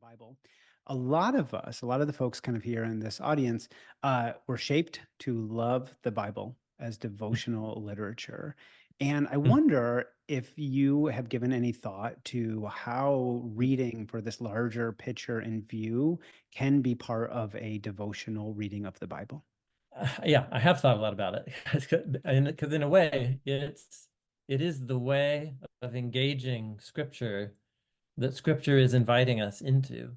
Bible. A lot of us, a lot of the folks kind of here in this audience, were shaped to love the Bible as devotional literature. And I Mm. wonder if you have given any thought to how reading for this larger picture in view can be part of a devotional reading of the Bible. Yeah, I have thought a lot about it because in a way, it is the way of engaging Scripture that Scripture is inviting us into.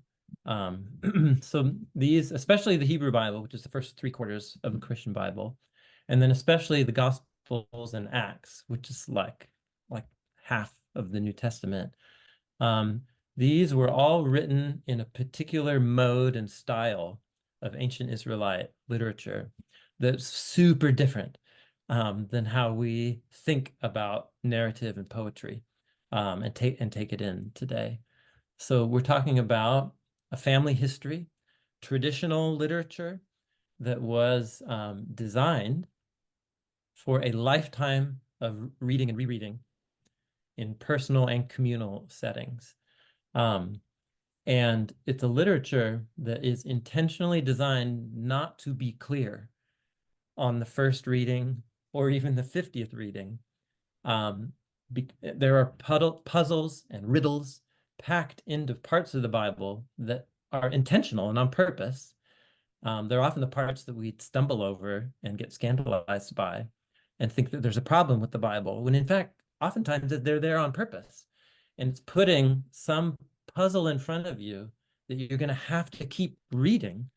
So these, especially the Hebrew Bible, which is the first three quarters of the Christian Bible, and then especially the Gospels and Acts, which is like half of the New Testament. Um, these were all written in a particular mode and style of ancient Israelite literature that's super different than how we think about narrative and poetry and take it in today. So we're talking about a family history, traditional literature that was designed for a lifetime of reading and rereading in personal and communal settings. Um, and it's a literature that is intentionally designed not to be clear on the first reading or even the 50th reading. There are puzzles and riddles packed into parts of the Bible that are intentional and on purpose. They're often the parts that we stumble over and get scandalized by and think that there's a problem with the Bible, when in fact, oftentimes they're there on purpose. And it's putting some puzzle in front of you that you're going to have to keep reading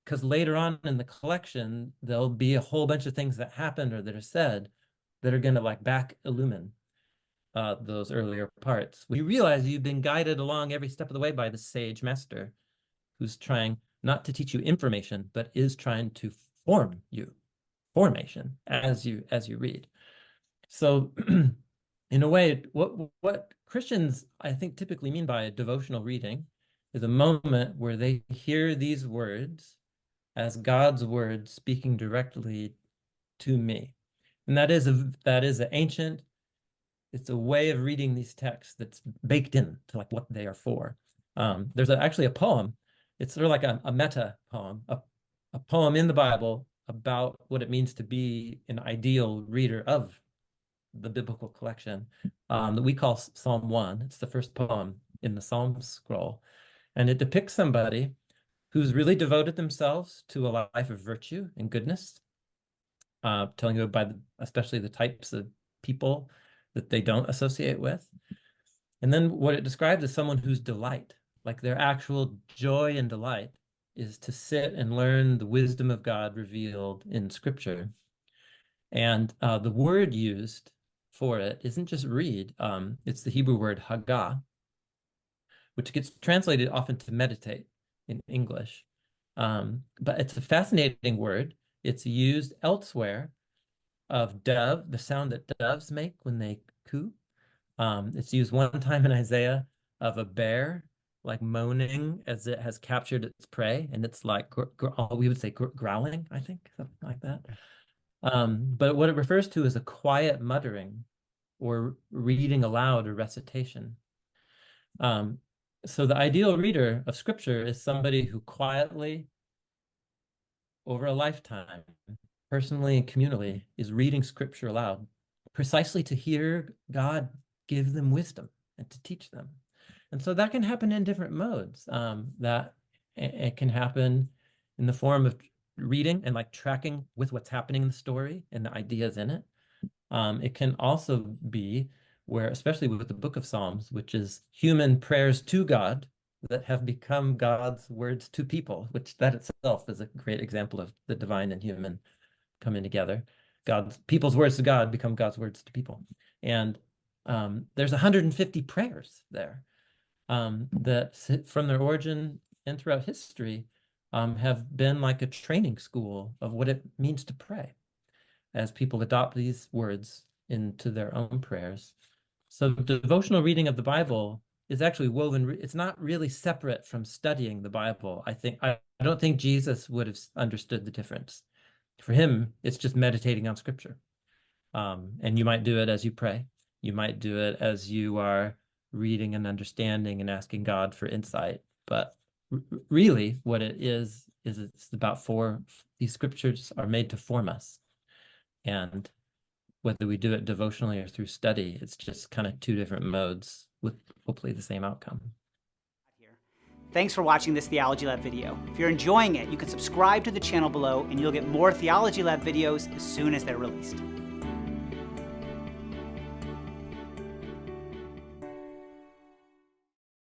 because later on in the collection, there'll be a whole bunch of things that happened or that are said that are going to like back illumine those earlier parts. When you realize you've been guided along every step of the way by the sage master who's trying not to teach you information, but is trying to form you, formation as you read. So in a way, what Christians, I think, typically mean by a devotional reading is a moment where they hear these words as God's words speaking directly to me. And that is an ancient, it's a way of reading these texts that's baked in to like what they are for. There's actually a poem. It's sort of like a meta poem, a poem in the Bible about what it means to be an ideal reader of the biblical collection that we call Psalm 1. It's the first poem in the Psalms scroll. And it depicts somebody who's really devoted themselves to a life of virtue and goodness, telling you about especially the types of people that they don't associate with. And then what it describes is someone whose delight, like their actual joy and delight, is to sit and learn the wisdom of God revealed in Scripture. And the word used for it isn't just read, it's the Hebrew word hagah, which gets translated often to meditate in English. But it's a fascinating word. It's used elsewhere of dove, the sound that doves make when they coo. It's used one time in Isaiah of a bear like moaning as it has captured its prey, and it's like we would say growling, I think, something like that. But what it refers to is a quiet muttering or reading aloud or recitation. Um, so the ideal reader of Scripture is somebody who quietly, over a lifetime, personally and communally, is reading Scripture aloud, precisely to hear God give them wisdom and to teach them. And so that can happen in different modes. That it can happen in the form of reading and like tracking with what's happening in the story and the ideas in it. It can also be where, especially with the Book of Psalms, which is human prayers to God that have become God's words to people, which that itself is a great example of the divine and human coming together. People's words to God become God's words to people. And there's 150 prayers there that from their origin and throughout history have been like a training school of what it means to pray as people adopt these words into their own prayers. So devotional reading of the Bible is actually woven, it's not really separate from studying the Bible. I don't think Jesus would have understood the difference. For him, it's just meditating on Scripture. And you might do it as you pray. You might do it as you are reading and understanding and asking God for insight. But really what it is it's about these scriptures are made to form us. And whether we do it devotionally or through study, it's just kind of two different modes with hopefully the same outcome. Thanks for watching this Theology Lab video. If you're enjoying it, you can subscribe to the channel below and you'll get more Theology Lab videos as soon as they're released.